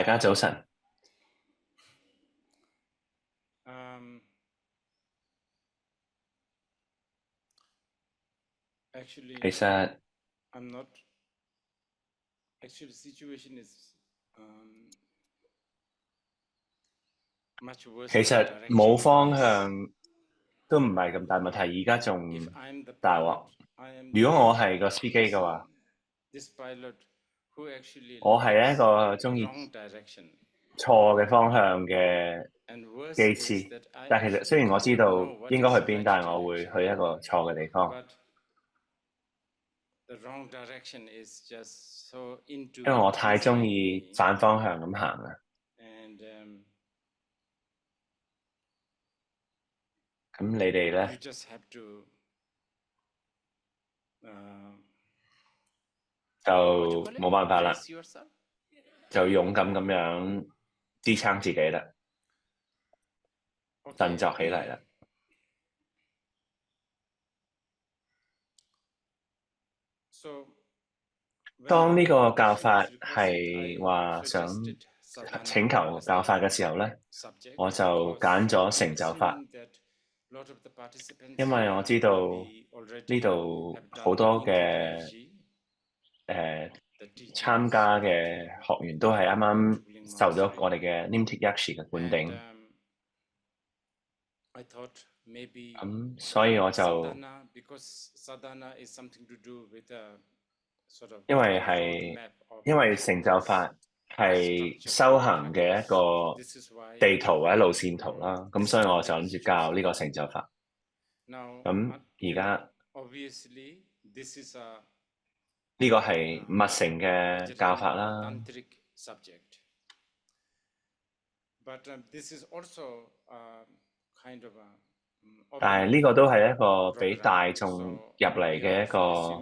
大家早晨。其實冇方向都唔係咁大問題，而家仲大鑊。如果我係個司機嘅話，我係一個鍾意錯嘅方向嘅機師，但其實雖然我知道應該去邊，但係我會去一個錯嘅地方，因為我太鍾意反方向咁行啦。咁你哋呢？就冇辦法啦，就勇敢咁樣支撐自己啦，振作起嚟啦。當呢個教法係話想請求教法嘅時候呢，我就揀咗成就法，因為我知道呢度好多嘅參加嘅學員都係啱啱受咗我哋嘅 Nimtik Yakshi 嘅灌頂，所以我就因為成就法係修行嘅一個地圖或者路線圖啦，咁所以我就諗住教呢個成就法。咁而家呢個係密乘嘅教法啦，但係呢個都係一個俾大眾入嚟嘅一個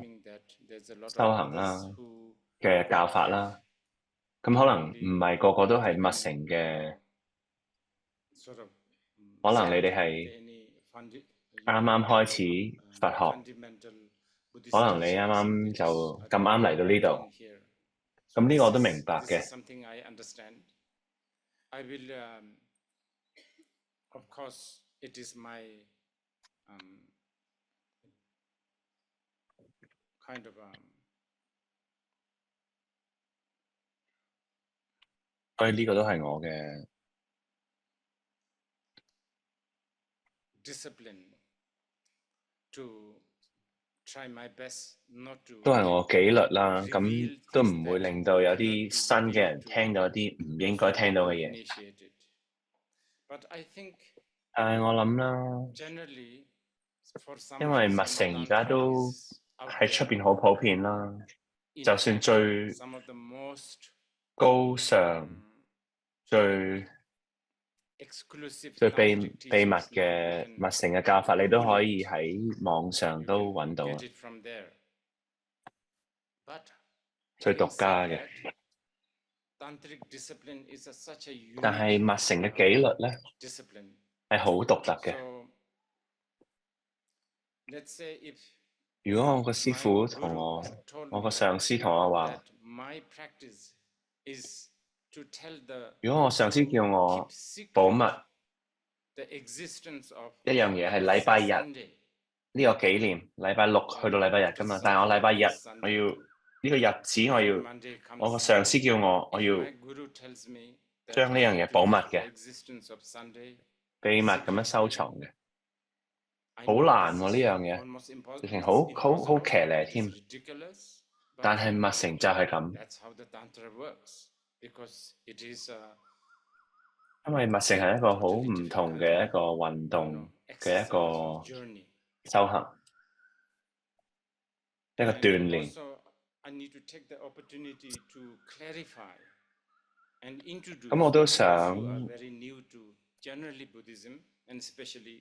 修行啦嘅教法啦。咁可能唔係個個都係密乘嘅，可能你哋係啱啱開始佛學，可能你啱啱就咁啱嚟到呢度，咁呢個我都明白嘅。所以呢個都係我嘅都係我紀律啦，咁都唔會令到有啲新嘅人聽到一啲唔應該聽到嘅嘢。但係我諗啦，因為密乘而家都喺出邊好普遍啦，就算最高尚、最秘密嘅密乘嘅教法，你都可以喺網上都揾到啊，最獨家嘅。但係密乘嘅紀律咧係好獨特嘅。如果我個師傅同我個上司同我話，如果我上司叫我保密一樣嘢係禮拜日呢個紀念，禮拜六去到禮拜日㗎嘛，但係我禮拜日我要呢個日子我個上司叫我要將呢樣嘢保密嘅，秘密咁樣收藏嘅，好難喎呢樣嘢，直情好騎呢添。但係密乘就係咁，因為密乘係一個好唔同嘅一個運動嘅一個修行，一個鍛鍊。咁我都想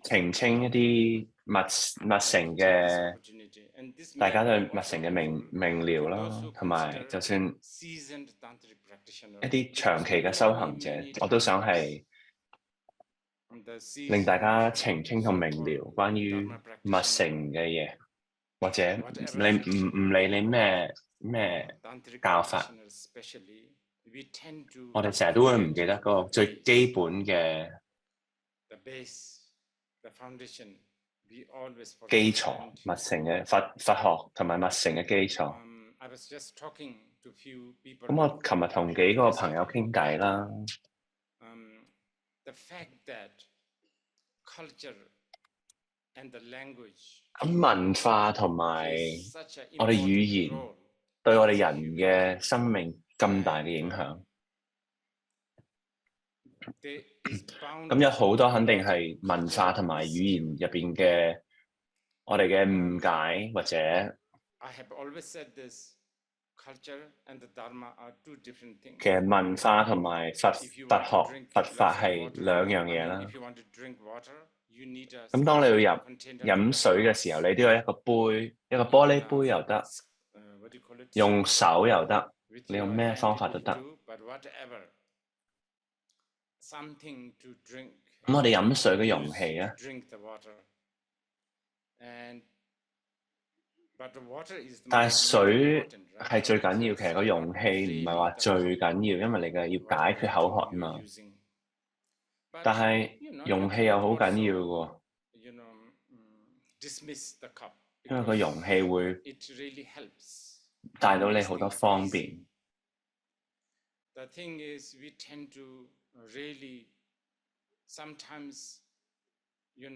澄清一啲密乘嘅，大家對密乘嘅明瞭啦，同埋就算一啲長期嘅修行者，我都想係令大家澄清同明瞭關於密乘嘅嘢，或者你唔理你咩教法，我哋成日都會唔記得嗰個最基本嘅基礎，密乘嘅佛學同埋密乘嘅基礎。咁我琴日同幾個朋友傾偈啦。咁文化同埋我哋語言對我哋人嘅生命咁大嘅影響，咁有好多肯定係文化同埋語言入邊嘅我哋嘅誤解或者。其實文化同埋佛學、佛法係兩樣嘢啦。咁當你要飲水嘅時候，你都有一個杯，一個玻璃杯又得，用手又得，你用咩方法都得。咁我哋飲水嘅容器咧，但係水係最緊要，其實個容器唔係話最緊要，因為你嘅要解決口渴啊嘛。但係容器又好緊要嘅喎，因為個容器會帶到你好多方便。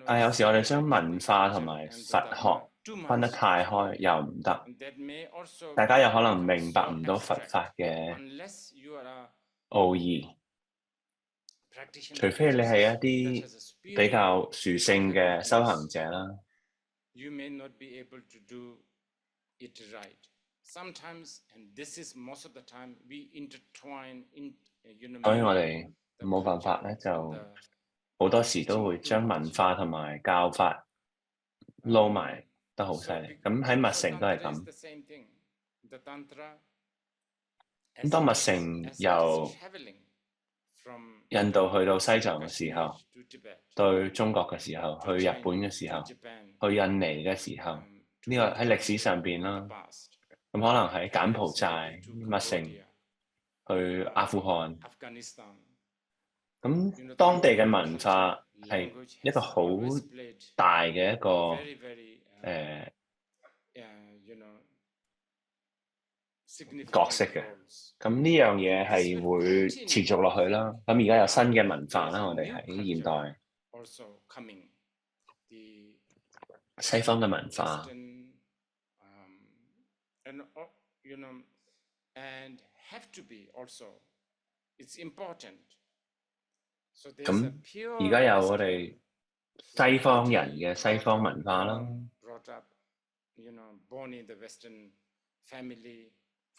但係有時我哋將文化同埋佛學分得太開又唔得，大家有可能明白唔到佛法嘅奧義，除非你係一啲比較殊勝嘅修行者啦。所以我哋冇辦法咧，就好多時都會將文化同埋教法撈埋得好犀利。咁喺密乘都係咁。咁當密乘由印度去到西藏嘅時候，對中國嘅時候，去日本嘅時候，去印尼嘅時候，呢個喺歷史上邊啦。咁可能喺柬埔寨密乘去阿富汗，咁當地嘅文化係一個好大嘅一個角色嘅。咁呢樣嘢係會持續落去啦。咁而家有新嘅文化啦，我哋喺現代西方嘅文化。咁而家有我哋西方人嘅西方文化啦，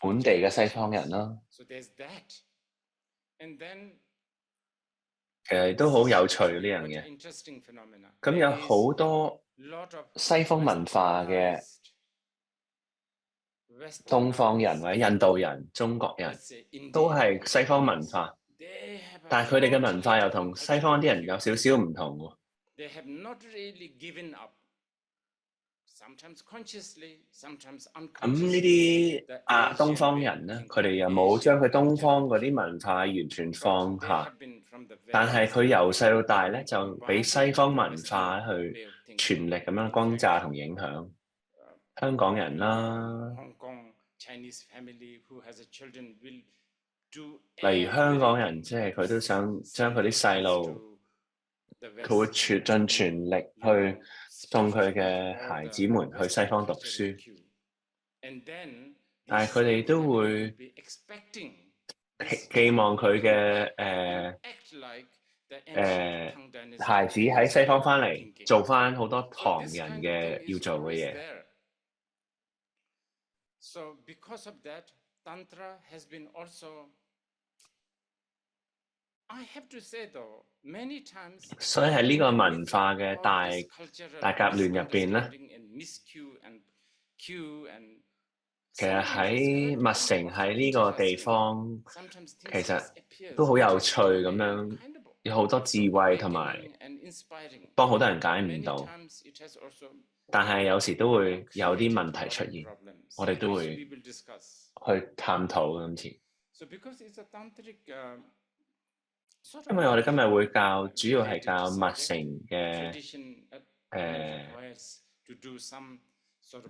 本地嘅西方人啦，其實都好有趣呢樣嘢。咁有好多西方文化嘅東方人或者印度人、中國人都係西方文化，但係佢哋嘅文化又同西方啲人有少少唔同喎。咁呢啲東方人咧，佢哋又冇將佢東方嗰啲文化完全放下，但係佢由細到大咧就俾西方文化去全力咁樣轟炸同影響香港人啦。例如香港人，即係佢都想將佢啲細路，佢會盡全力去送佢嘅孩子們去西方讀書，但係佢哋都會寄望佢嘅孩子喺西方翻嚟做翻好多唐人嘅要做嘅嘢。所以喺呢個文化嘅大夾亂入邊咧，其實喺密乘喺呢個地方，其實都好有趣咁樣，有好多智慧同埋幫好多人解唔到，但係有時都會有啲問題出現，我哋都會去探討今次。因為我哋今日會教，主要係教密乘嘅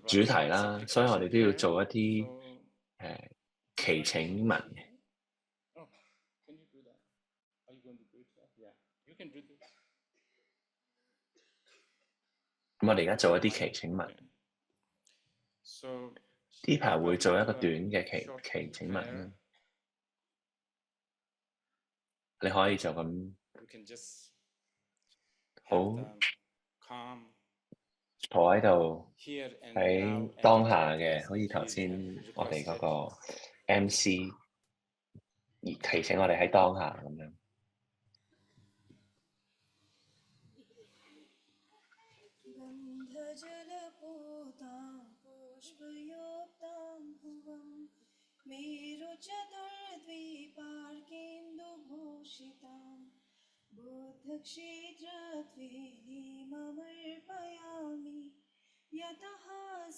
主題啦，所以我哋都要做一啲祈請文嘅。咁我哋而家做一啲祈請文，呢排會做一個短嘅祈請文啦。你可以就咁好坐喺度，喺當下嘅，好似頭先我哋嗰個 MC 提醒我哋喺當下咁樣。यतः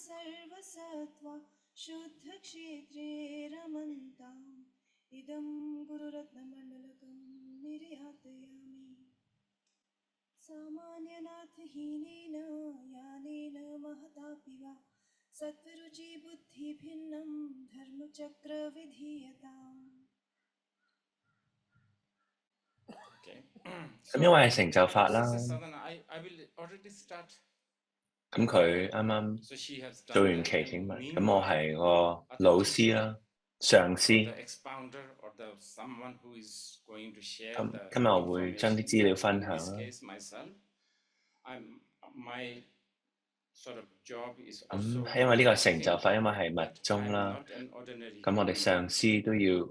सर्वसत्त्वा शुद्धक्षेत्रे रमन्ताम् इदं गुरुरत्नमण्डलकं निर्यातयामि सामान्यनाथहीनेन यानेन महतापि वा सत्त्वरुचि बुद्धिभिन्नं धर्मचक्रविधीयताम्。咁因為係成就法啦，咁佢啱啱做完祈請文，咁我係個老師啦、上司。咁今日我會將啲資料分享啦。咁係因為呢個成就法，因為係密宗啦，咁我哋上司都要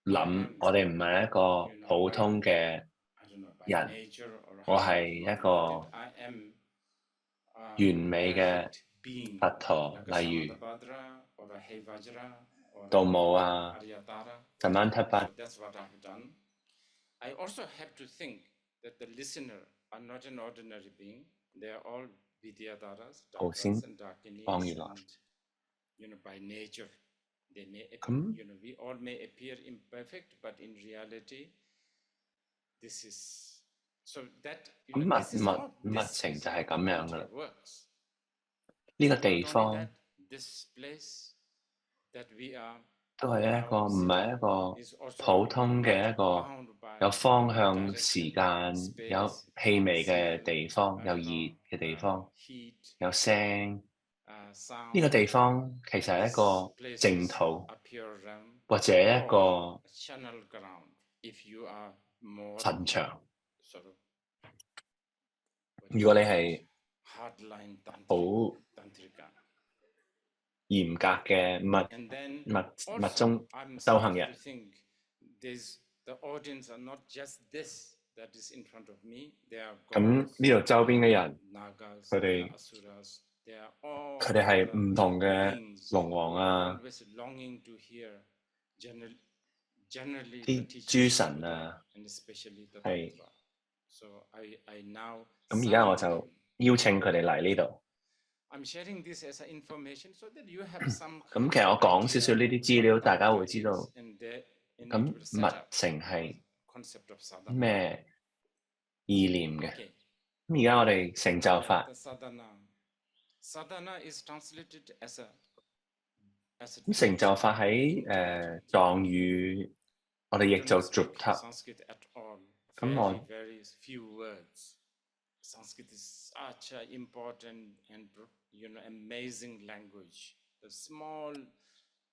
諗，我哋唔係一個普通嘅人，我係一個完美嘅佛陀，例如道姆啊、薩曼塔巴。頭先講完啦。咁密乘就係咁樣噶啦。呢個地方都係一個唔係一個普通嘅一個有方向、時間、有氣味嘅地方，有熱嘅地方，有聲。呢個地方其實係一個淨土，或者一個墳場。如果你係好嚴格嘅密宗修行人，咁呢度周邊嘅人，佢哋係唔同嘅龍王啊，啲諸神啊，係。咁而家我就邀請佢哋嚟呢度。咁其實我講少少呢啲資料，大家會知道。咁密乘係咩意念嘅？咁而家我哋成就法。咁成就法喺藏語，我哋譯做 Drupta。咁我Sanskrit is such an important and amazing language. The small,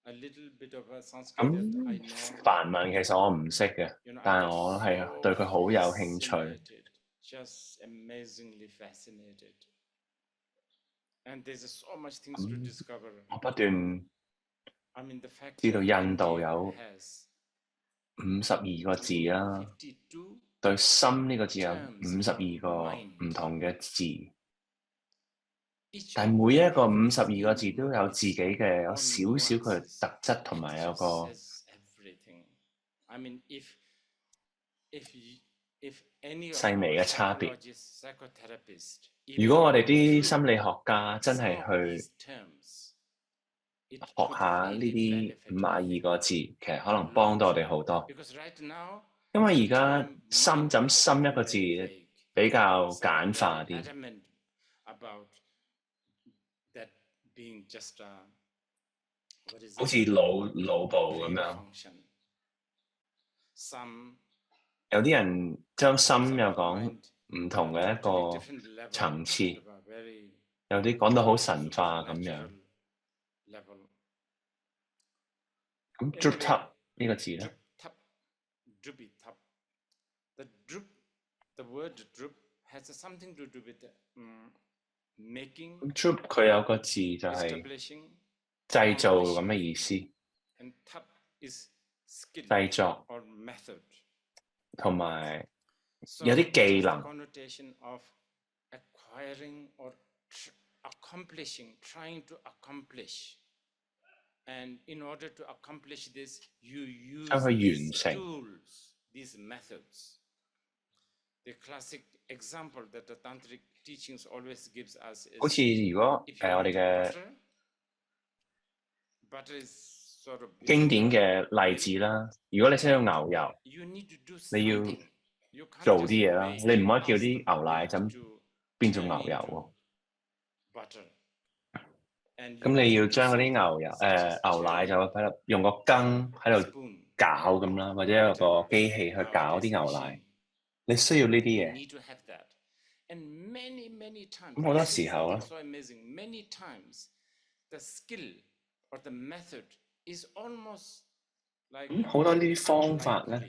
a little bit of a Sanskrit that I know. 梵文其實我唔識嘅，但係我係對佢好有興趣。Just amazingly fascinated. And there's so much things to discover. 我不斷知道印度有52個字啦。對心呢個字有52個唔同嘅字，但每一個52個字都有自己嘅有少少佢特質同埋有個細微嘅差別。如果我哋啲心理學家真係去學下呢啲52個字，其實可能幫到我哋好多。因為而家心就咁心一個字比較簡化啲，好似腦部咁樣。有啲人將心又講唔同嘅一個層次，有啲講到好神化咁樣。咁 drip up 呢個字咧？ 咁 drip 佢有個字就係製造咁嘅意思，製作同埋有啲技能。將佢完成。好似如果我哋嘅經典嘅例子啦，如果你識到牛油，你要做啲嘢啦，你唔可以叫啲牛奶就咁變做牛油喎。咁你要將嗰啲牛奶就喺度用個羹喺度攪咁啦，或者有個機器去攪啲牛奶。你需要呢啲嘢。咁好多時候咧，好多呢啲方法咧，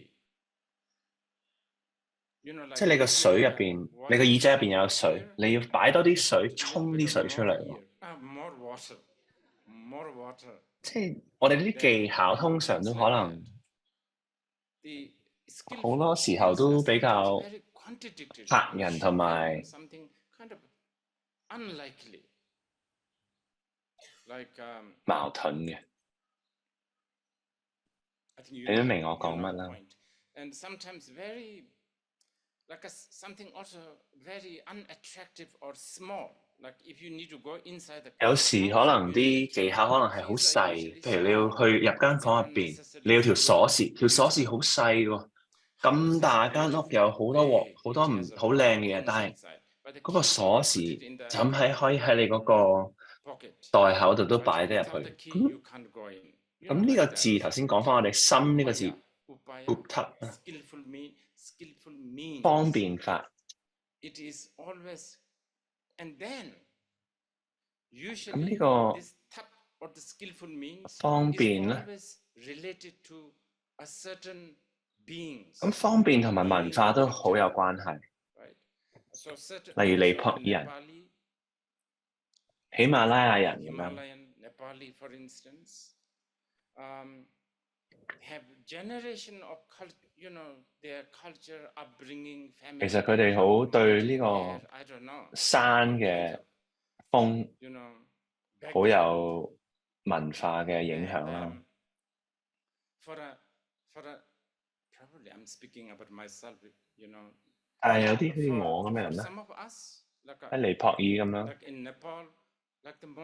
即係你個水入邊，你個耳仔入邊有水，你要擺多啲水，沖啲水出嚟喎。即係我哋呢啲技巧，通常都可能好多時候都比較嚇人同埋矛盾嘅。你都明我講乜啦？有時可能啲技巧可能係好細，譬如你要去入間房入邊，你要條鎖匙，條鎖匙好細喎，咁大間屋有好多鑊，好多唔好靚嘅嘢，但係嗰個鎖匙就咁可以喺你嗰個袋口度都擺得入去。咁呢個字頭先講翻我哋心呢個字 uptake 方便法。咁呢個方便咧，咁方便同埋文化都好有關係。例如尼泊爾人、喜馬拉雅人咁樣，其實佢哋好對呢個山嘅風好有文化嘅影響啦。但係有啲好似我咁嘅人咧，喺尼泊爾咁樣，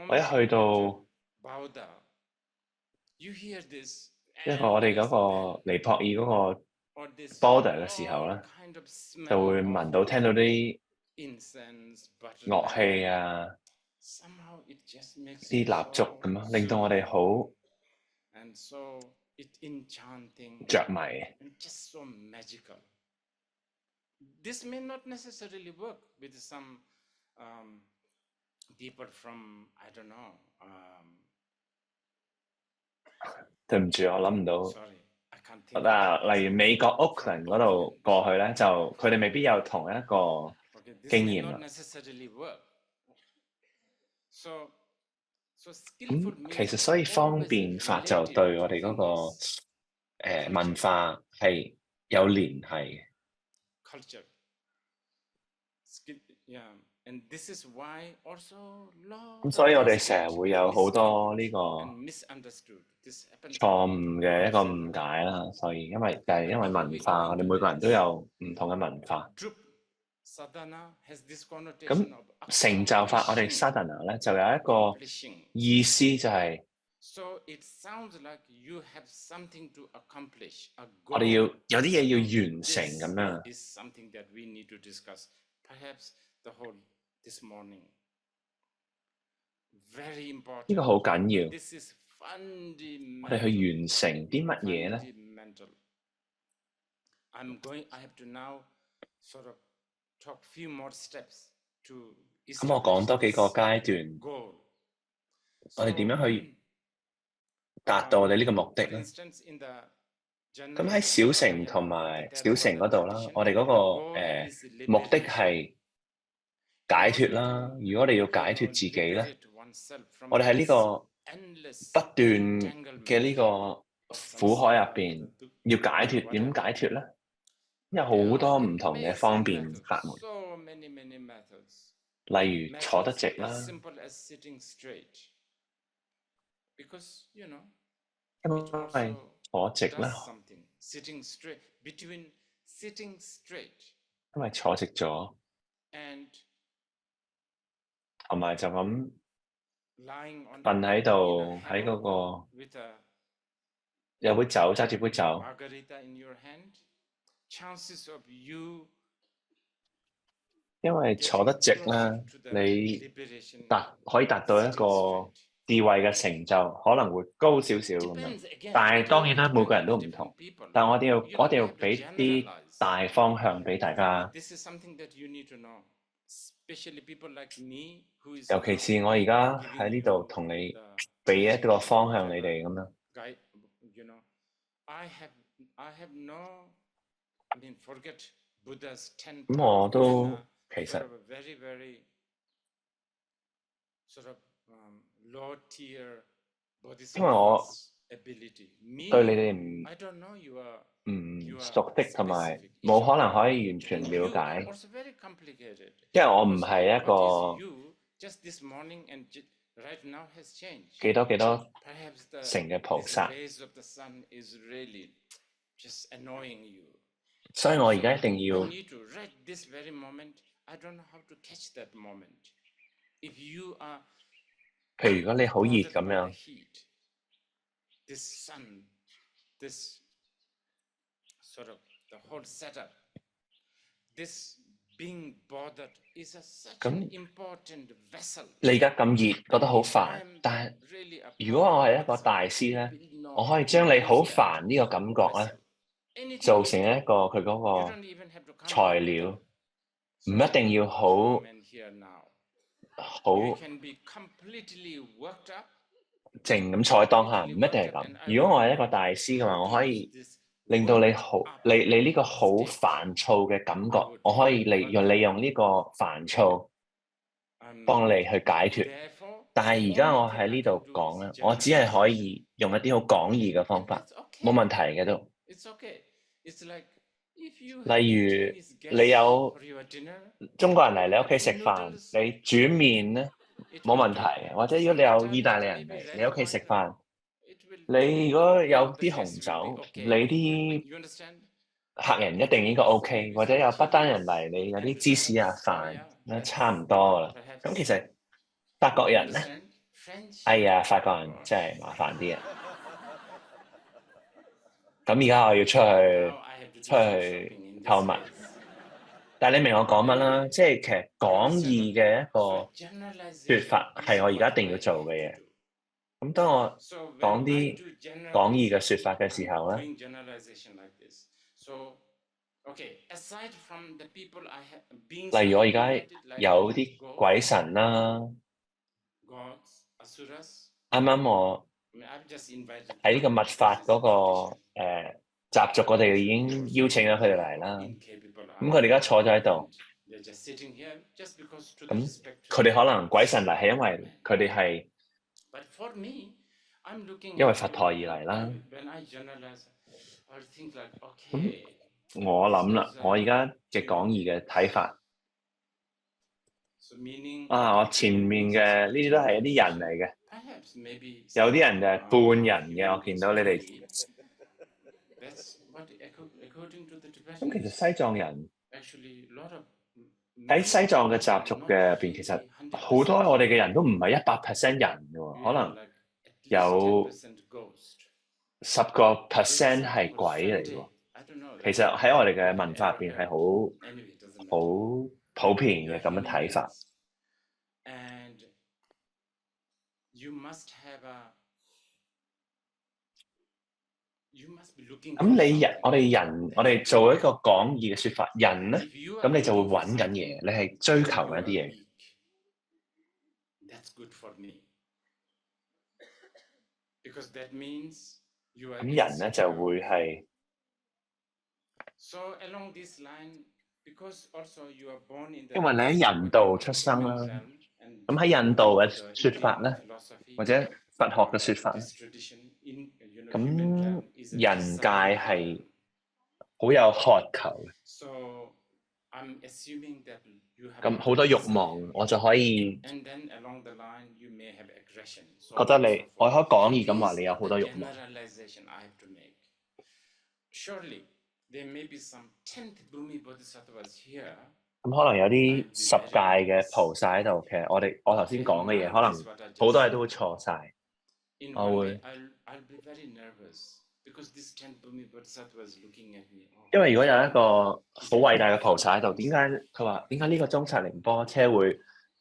我一去到一個我哋嗰個尼泊爾嗰個 border 嘅時候咧，就會聞到聽到啲樂器啊，啲蠟燭咁樣，令到我哋好着迷。This may not necessarily work with some people from I don't know. 對唔住，我諗唔到。例如美國 Oakland 嗰度過去咧，就佢哋未必有同一個經驗啦。其實所以方便法就對我哋嗰個文化係有聯繫嘅。咁所以我哋成日會有好多呢個錯誤嘅一個誤解啦。所以因為文化，我哋每個人都有唔同嘅文化。咁成就法，我哋 sadhana 咧就有一個意思，就係 So it sounds like you have something to accomplish, a 我哋要 goal. 有啲嘢要 So 完成 this 咁樣。 is something that we need to discuss. Perhaps the whole this morning. Very 呢 important. 個好緊要。 This is 我哋 fundamental. 去完成啲乜嘢咧？ Fundamental. I have to now sort of talk few more steps to 咁我講多幾個 establish 階段， this goal. 我哋點樣去 So, 達到我哋呢個目的 for 咧？ instance, in the 咁喺小城同埋小城嗰度啦，我哋嗰個目的係解脫啦。如果我哋要解脫自己咧，我哋喺呢個不斷嘅呢個苦海入邊要解脫，點解脫咧？有好多唔同嘅方便法門，例如坐得直啦。 因為坐直啦， Sitting straight, between sitting straight 因為坐直咗， and 同埋就咁 lying on 瞓喺度， in a 喺嗰 hammock 個 with a 有杯酒，揸住杯酒， margarita in your hand, chances of you 因為坐得直啦， to the 你 liberation 可以達到一個智慧嘅成就，可能會高少少咁樣。 depends again. 但係 it 當 all 然啦，每個人 depends 都 on 唔同 different。people. 但我哋要 You 我哋要 don't have to 俾啲 generalize. 大方向俾大家， This is something that you need to know, especially people like me who is 尤其是我而家喺呢度同你 the 俾一個方向你哋咁樣。 guy, you know, I have no, I mean, forget Buddha's 10 咁我 powers 都 and, 其 sort 實 of a very sort of low tier 因為我 bodhisattva's ability. Me, 對你哋唔 I don't know you are 唔熟悉，同埋冇可能可以完全 and 了 you 解， are also very complicated. 因為我唔 Because 係一 what 個 is you just this morning and right now has changed. 幾多 Perhaps the 成嘅菩 this 薩， rays of the sun is really just annoying you. 所以我而家一定 I 要 need to right this very moment. I don't know how to catch that moment. If you are 譬如如果你好熱 bothered 咁 by the 樣， heat, this sun, this sort of the whole setup, this being bothered is such an 咁 important vessel. 你而家咁熱，覺得好 If 煩 I'm，但係 really a 如果我係一個 powerful 大 bodhisattva, 師咧， I will know 我可以 how to 將你好 use that 煩呢個感覺咧， vessel. Anything 做 you 成 do, 一個佢嗰 you 個 don't even have to come 材 up with 料， a 唔一定要好 calm and here now. 好 You can be completely worked up. 靜咁坐喺當下，唔一定係咁。如果我係一個大師嘅話，我可以 This 令到你 worked 好， up 你呢個好煩躁嘅感覺，我可以利用呢個煩躁 幫你去解脫。 Therefore, 但係而家我喺呢度講咧，我只係可以用一啲好廣義嘅方 and 法， that's okay. 冇問題嘅都。 It's okay. It's like if you 例 have 如 Chinese guests 你有 for your dinner, 中國人嚟你屋企食飯，你煮麵咧 it 冇 will 問 be- 題。或者如果你有意大利人嚟你屋企食飯， it will 你如果有 the 啲紅 guests will 酒， be 你 okay. 啲 You understand? 客人一定應該 OK， 或者有不丹人嚟，你有啲芝士啊飯咧差唔多啦。咁其實法國 You 人咧， understand? French? 哎呀，法國人真係麻煩啲啊！咁而家我要出 Now 去 I have to do 出 some 去 shopping in 購 this 物， case. 但係你明我講乜啦？即係其實廣義嘅一 So 個 generalization 說法 is 係我而家 what 一定要 I 做 have 嘅 to 嘢。 do. 咁當我 So when 講 I 啲 do 廣義嘅 generalization, 說法嘅時候 I'm 咧， doing generalization like this. So, okay, aside from the people I have beings 例如我 I 而 have 家 invited, like 有啲 gods, 鬼神啦， gods, asuras. 啱啱我 I mean, I've just invited 喺呢個 them 密 because 法 it's 嗰 a 個 tradition. 習俗，我哋已經 Of course, 邀請咗佢哋 how 嚟啦。 incapable 咁 are 佢哋而家坐咗喺 they? 度， They're just sitting here just because to the 咁 respect to 佢哋 the 可能鬼神嚟係因為佢哋係 But for me, I'm looking 因為 at 佛 it, 陀而嚟啦。 when I generalize, I think like, 咁 okay, 我諗啦 This，is，我而家嘅廣義嘅睇法 so meaning 啊，我前面嘅呢啲都係一啲人嚟嘅， perhaps maybe 有啲人就係半人嘅。我見到你哋 That's what according to the 咁，其實 Tibetans, 西藏人 actually lot of 喺西藏嘅習俗嘅入邊，其實好多我哋嘅人都唔係100% 人嘅喎，可能有 10% ghost. 10% 係鬼嚟喎。 I don't know. 其實喺我哋嘅文化入邊係好 Anyway, it doesn't 好 matter. 普遍 You 嘅 are 咁樣 human 睇法。 beings. And you must have a. You must be looking 咁 for 你 something. 我哋做一個廣義嘅説法，人咧， If you 咁 are 你就會 looking for 揾緊 something, 嘢，你係追求 you 緊一 are 啲嘢。 weak. That's good for me. Because that means you are 咁人咧就 insecure. 會係 So along this line, because also you are born in the 因為你喺人道出生啦。咁喺印度嘅説法咧，或者佛學嘅説法咧，咁人界係好有渴求嘅。 So I'm assuming that you have 咁好多慾望，我就可以 and then along the line you may have aggression. 覺得你，我可以廣義咁話你有好多慾望。 Generalization I have to make. Surely there may be some 10th Bhumi Bodhisattvas here. 咁可能有啲10屆嘅菩薩喺度，其實我頭先講嘅嘢，可能好多嘢都會錯晒。 In I one will- day, I'll be very nervous because this 10th Bhumi Bodhisattva is looking at me. Oh, 因為如果有一個好偉大嘅菩薩喺度，點解佢話點解呢個中策寧波車會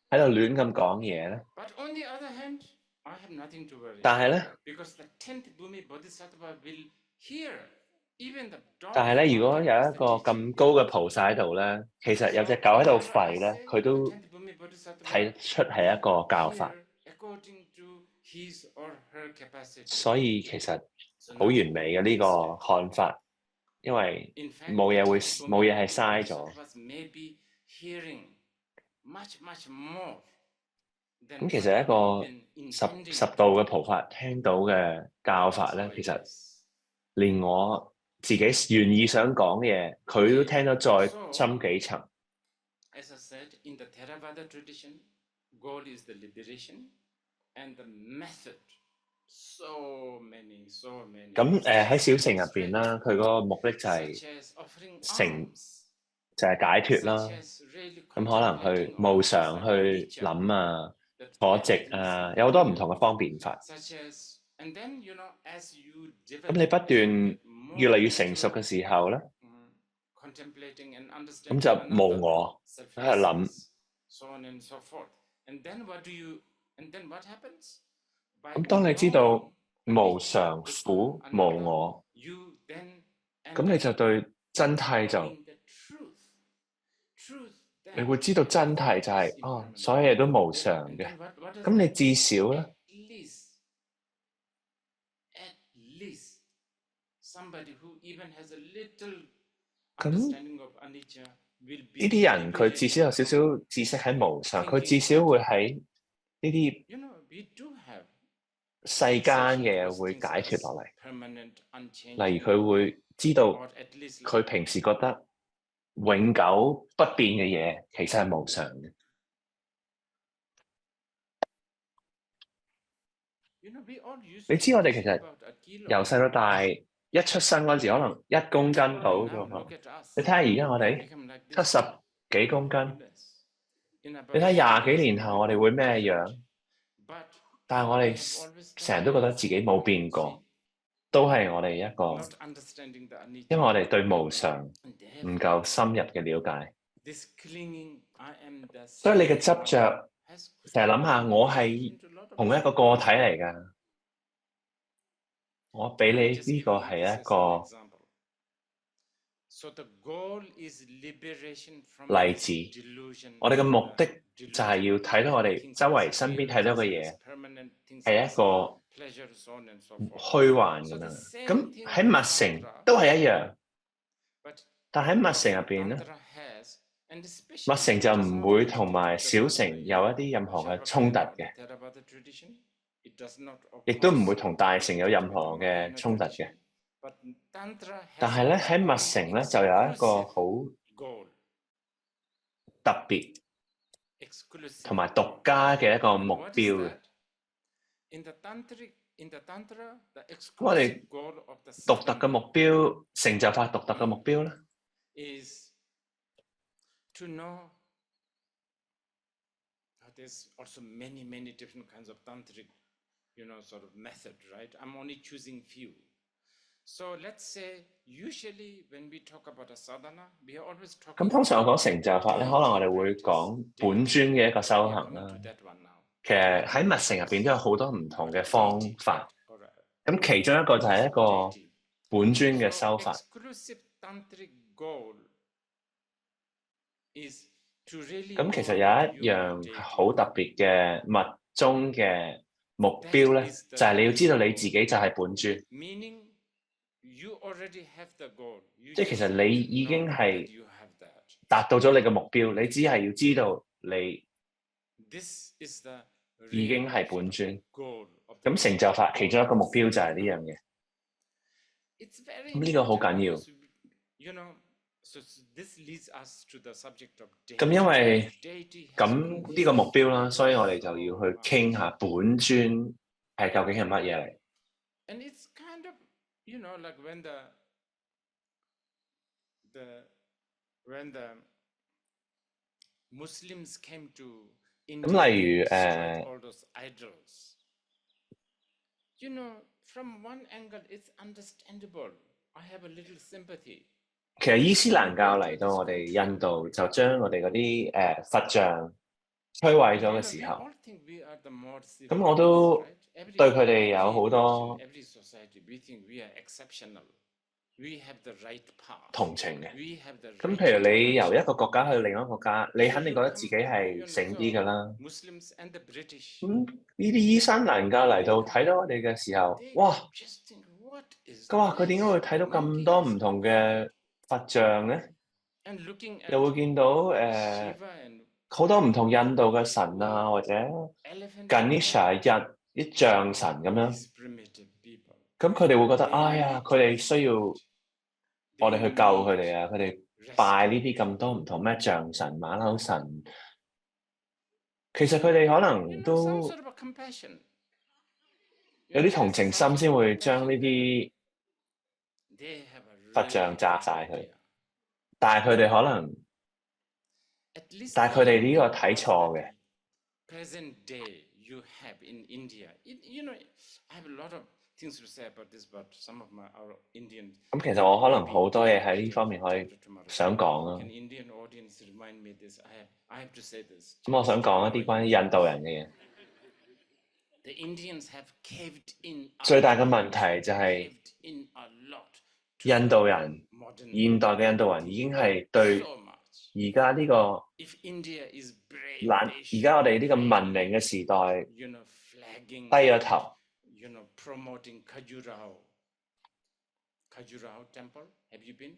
喺度亂咁講嘢咧？ But on the other hand, I have nothing to worry 但係咧， because the 10th Bhumi Bodhisattva will hear even the dog. 但係咧，如果有一個咁高嘅菩薩喺度咧，其實有隻狗喺度吠咧，佢都睇出係一個教法。 according to his or her capacity. 所以其實好完美嘅呢個看法，因為冇嘢係嘥咗。 Maybe hearing much more. 咁其實一個十度嘅菩薩聽到嘅教法咧，其實連我自己願意想講嘅嘢，佢都聽得再深幾層。 As I said, in the Theravada tradition, goal is the liberation, and the method. So many. 咁喺小乘入邊啦，佢嗰個目的就係就係解脫啦。咁可能去無常去諗啊，坐直啊，有好多唔同嘅方便法。咁你不斷越嚟越成熟嘅時候咧，咁就無我喺度諗。咁當你知道無常、苦、無我，咁你就對真諦就，你會知道真諦就係所有嘢都無常嘅。咁你至少咧，咁呢啲人佢至少有少少知識喺無常，佢至少會喺呢啲世間嘅嘢會解脫落嚟。例如佢會知道佢平時覺得永久不變嘅嘢其實係無常嘅。你知我哋其實由細到大一出生嗰陣時，可能1公斤到啫。你睇下而家我哋70幾公斤，你睇20幾年後我哋會咩樣？但係我哋成日都覺得自己冇變過，都係我哋一個，因為我哋對無常唔夠深入嘅了解。所以你嘅執着，成日諗下我係同一個個體嚟㗎。我俾你呢個係一個例子。我哋嘅目的就係要睇到我哋周圍身邊睇到嘅嘢係一個虛幻咁樣。咁喺密乘都係一樣，但喺密乘入邊咧，密乘就唔會同埋小乘有一啲任何嘅衝突嘅，亦都唔會同大乘有任何嘅衝突嘅。但係咧喺密乘咧就有一個好特別同埋獨家嘅一個目標嘅。我哋獨特嘅目標，成就法獨特嘅目標咧， sort of method, right? I'm only choosing few. So let's say usually when we talk about a sadhana, we are always 咁 talking 通常我 about 講成就法咧，可能我哋會講本尊嘅一個修 We are 行 coming 啦 to。that one now. 其實喺密乘入邊都有好多唔同嘅方法， All right. 咁其中一個就係一個 Deity. 本尊嘅 So 修法。 exclusive tantric goal is to really 咁其 go 實有 into 一樣 human 好 deity. 特別嘅密宗嘅目標咧，就係你要知道你自己就係本尊， Meaning you already have the goal. You 即係其 just 實 need 你 to 已經 know 係 that you have that. 達到咗你嘅目標，你只係要知道你 This is the 已經 real 係本尊。 goal of the 咁成就法其中一個目標就係呢樣嘢。 It's very 咁呢個好 important 緊要。 because, so this leads us to the subject of 咁 deity. 因為 Deity has 咁 been 呢個目標啦， this 所以我哋就要去 so 傾下 much. 本尊係究竟係乜嘢嚟。 And it's kind of, like when the Muslims came to India例如， and destroyed all those idols. From one angle, it's understandable. I have a little sympathy. 其實伊斯蘭教嚟到我哋印度，就將我哋嗰啲佛像摧毀 And, 咗嘅 we 時候， all think we are the more 咁我都 civilized, right? Every 對佢哋有好多 every society, we think we are exceptional. We have the right path. 同情嘅。 We have the 咁 right 譬如你由一 direction. 個國家去另一個國家，你肯定覺得自己 You 係 come, 醒啲㗎啦。 Muslims and the British, 咁呢啲伊斯蘭教嚟到睇到我哋嘅時候， they 哇！ just think, what is 佢話佢 this? 點解會睇到咁 Monkeys. 多唔同嘅佛像咧？ And looking at 又會見到 Shiva and 好多唔同印度嘅神啊，或者 elephant Ganesha 日啲象神咁樣。 these primitive people. 咁佢哋會覺得， They 哎呀， need 佢哋需要 respect. 我哋 They 去救佢 need 哋啊！佢哋 respect. 拜呢啲咁多唔同咩象神、馬騮神，其實佢哋可能 some 都 sort of a compassion. 有啲同 There's 情 some 心先 sort of 會將呢 compassion 啲 there. They have a 佛 really 像炸 good 晒佢， idea. 但係佢哋可能， At least 但係佢哋呢個 in 睇錯嘅。 present day you have in India. I have a lot of things to say about this, but some of our Indian 咁其實我可能好多嘢喺呢 Maybe 方面可以 chapter tomorrow. 想講啦。 Can Indian audience remind me this? I have to say this. 咁我想講一啲關於印度人嘅嘢。 The Indians have caved in. 最大嘅問題就係 caved in a lot. 印度人， Modern 現代嘅印度人已經係對 so much. 而家呢個 If India is brave, 懶， they 而家我哋 should 呢個文 really, 明嘅時代 flagging, 低咗頭。 promoting Khajuraho temple. Have you been?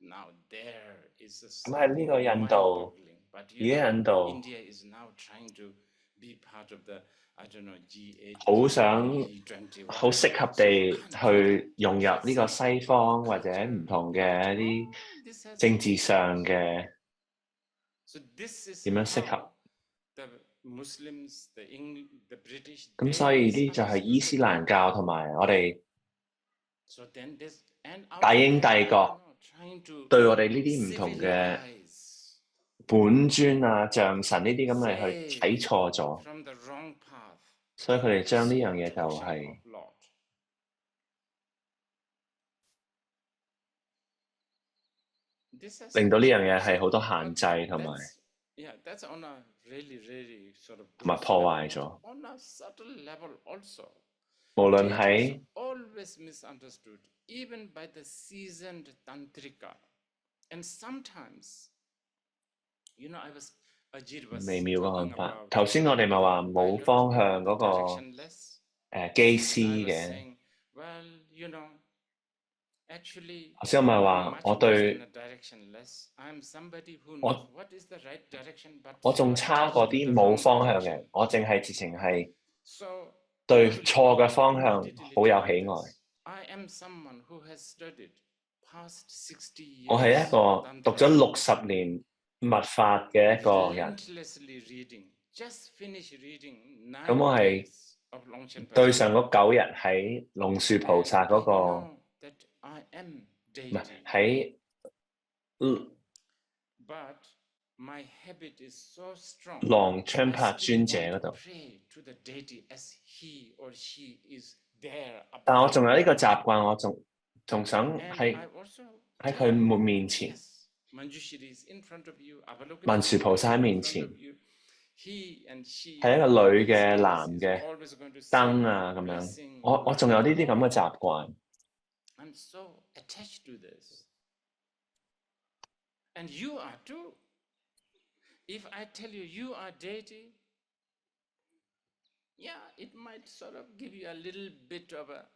Now there is a 咁喺呢個印度， mind-boggling. But 而家印度 India is now trying to be part of the, I don't know, G8, 好想 G20, 好適合地去融入呢個西方或者唔同嘅一啲政治上嘅 So this is 點樣適 how 合。 the Muslims, the British. 咁所以呢就係伊斯蘭教同埋我哋 So then this and 大英帝國 trying to 對我哋呢啲唔同嘅 civilize 本尊啊、象神呢啲咁嚟去睇錯咗， from the wrong path. 所以佢哋將呢樣嘢就係 Lord. This has 令到呢樣嘢係好多限制同埋 that's on a really sort of 同埋破壞咗。 on a subtle level also. 無論 It 喺 is always misunderstood, even by the seasoned tantrika. And sometimes, I was Ajit was 微妙嘅 talking 看法。 about 頭先我哋咪話冇方向嗰個 directionless. 機 I 師 was 嘅。 saying, well, actually, 頭先我咪話 much 我 worse 對 than a directionless. I'm somebody who 我 knows what is the right direction, but 我仲 for 差過啲 the 冇 wrong 方向 direction. 嘅，我淨係直情係 So 對 I will 錯嘅方向 repeatedly 好有 tell 喜 you 愛。 this. I am someone who has studied past 60 years 我係一個讀咗 Tantra, 60年密法嘅一個人， relentlessly reading. Just finished reading 咁我 9係 days of Longchen 對上 Paisano. 嗰9日喺龍樹菩薩 And 嗰 I 個， know that I am 唔係 deity. 喺 But my habit is so strong. 狼槍拍 I 尊 still 者 want 嗰 to 度。 pray to the deity as he or she is there. 但我 above 仲有呢個 me. 習慣，我仲想 And 喺 I also 佢 tell 面前， yes, Manjushri is in front of you, 文殊菩薩喺 Avalokiteshvara is 面 in front 前， of you. He and she 係一個 one of 女 these 嘅、 days 男 is 嘅 always going to 燈 say 啊咁樣。 blessing 我仲有 over 呢 the 啲咁嘅 Lord. 習慣。 I'm so attached to this. And you are too. If I tell you you are deity, yeah, it might sort of give you a little bit of a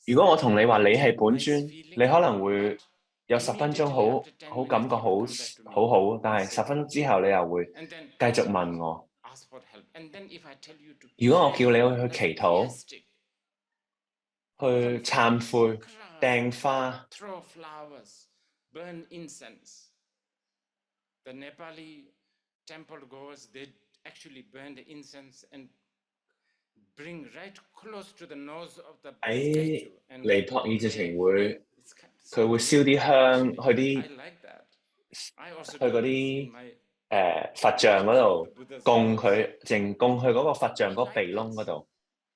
如果我同你話你係本 nice 尊， feeling, 你可能會 but 有10分鐘 immediately after 10好感 minutes 覺 you 好 will come back to me 好，但係 and say, 10分鐘之後你又會 and then 繼續問我。 ask for help. And then if I tell you to 如果我 pray, 叫你去 like 祈禱、 theistic, 去懺悔、 cry, 掟花， throw flowers, burn incense. The Nepali temple goers, they actually burn the incense and bring right close to the nose of the 喺 statue. And 尼泊爾直 they, 情會 it's kind of 佢會 so 燒啲 beautiful, 香 actually. 去啲 I like that. I also 去 do 嗰 this 啲 in my 佛像嗰 the 度 Buddha's 供 house. 佢，淨供去嗰個佛像 I 嗰 like 鼻窿 this. 嗰度。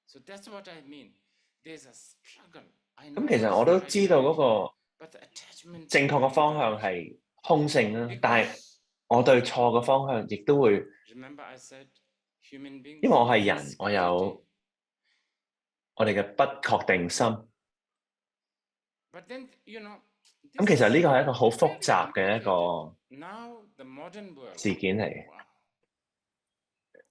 So that's what I mean. There's a struggle. I 咁 know 其實 what's 我 the 都 right 知道嗰 direction, 個 but the attachment 正 to 確 the 嘅 wrong 方向 direction. 係空性啦，但係 Because 我對錯嘅方向亦都會， remember I said human 因 beings 為我係人， insecurity. 我有我哋嘅不確定心。 But then, you know, 咁 this 其實 is 呢個係一個好複 very 雜嘅一 complicated. 個 Now the modern world. 事件嚟嘅。 Wow.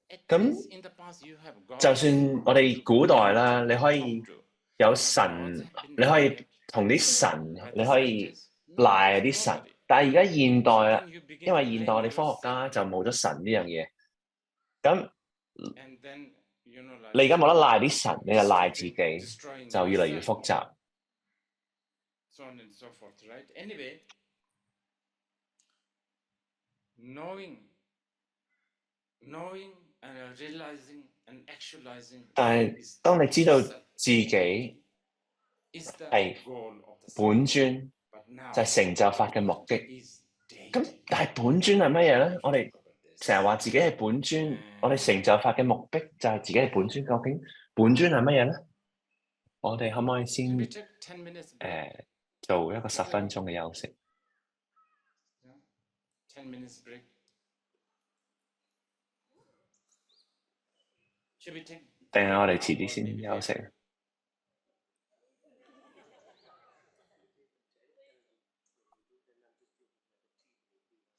At 咁 least in the past you have 就 gods 算我哋 to 古代 connect 啦， to, 你 to 可以 talk to. 有 But 神， gods have been 你可以 forget 同啲神， by 你 the 可以 scientists. 賴 No, 啲 there's 神。 nobody. 但係而家現代 So 啦， then you begin 因為 to 現代 blame 我哋科學 yourself. 家就冇咗神呢樣嘢。咁 And then, you know, 你而 like 家冇得賴啲神，你就賴自己， destroying 就越嚟越 yourself. 複雜。 So on and so forth, right? Anyway, knowing and realizing and actualizing 但係 is 當你知道 self 自己 is the 係 goal of the 本 self. 尊， But now 就係成就法嘅目的。 is 咁 deity. 但係本尊係乜嘢咧？ We 我哋 talk about this. 成日話自己係本尊，我哋成就法嘅目的就係自己係本尊。究竟本尊係乜嘢咧？我哋可唔可以先 Can we take 10 minutes break? 做一個10分鐘嘅休息？ Yeah? 10 minutes break. Should we take 定係我哋 break 遲 now 啲 or 先 maybe 休息 later?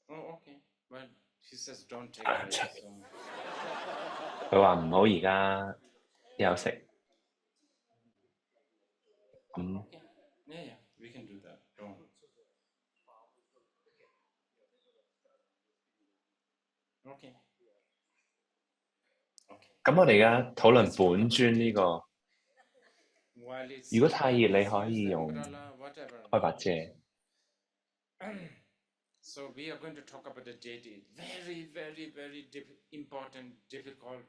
Oh, okay. Well, she says don't take break. So. 佢話唔好而家休息。 Okay. Yeah, we can do that. Don't. Okay. Okay. 咁我哋而家討論本尊呢個， While it's 如果太熱， clear, 你可以 use the 用 umbrella, whatever. 開把遮。 So we are going to talk about the deity. Very, very, very important, difficult.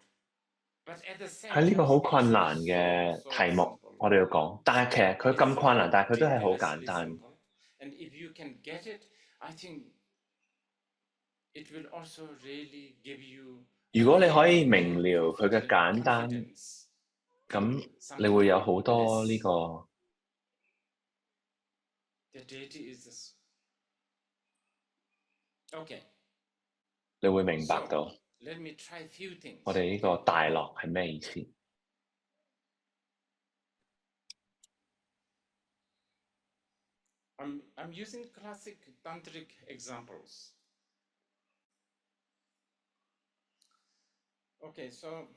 But at the same 喺呢 time, 個好 also 困難嘅 so 題目， simple. 我哋要講。但係其實佢 It 咁 is 困難，但係佢都係好簡 ridiculously 單。 simple. And if you can get it, I think it will also really give you 如果你可以明瞭佢嘅簡單， confidence. 咁你會有好多呢個 The deity is this. Okay. 你會明白到 Let me try few things. 我哋呢個大樂係咩意思。 I'm using classic tantric examples. Okay, so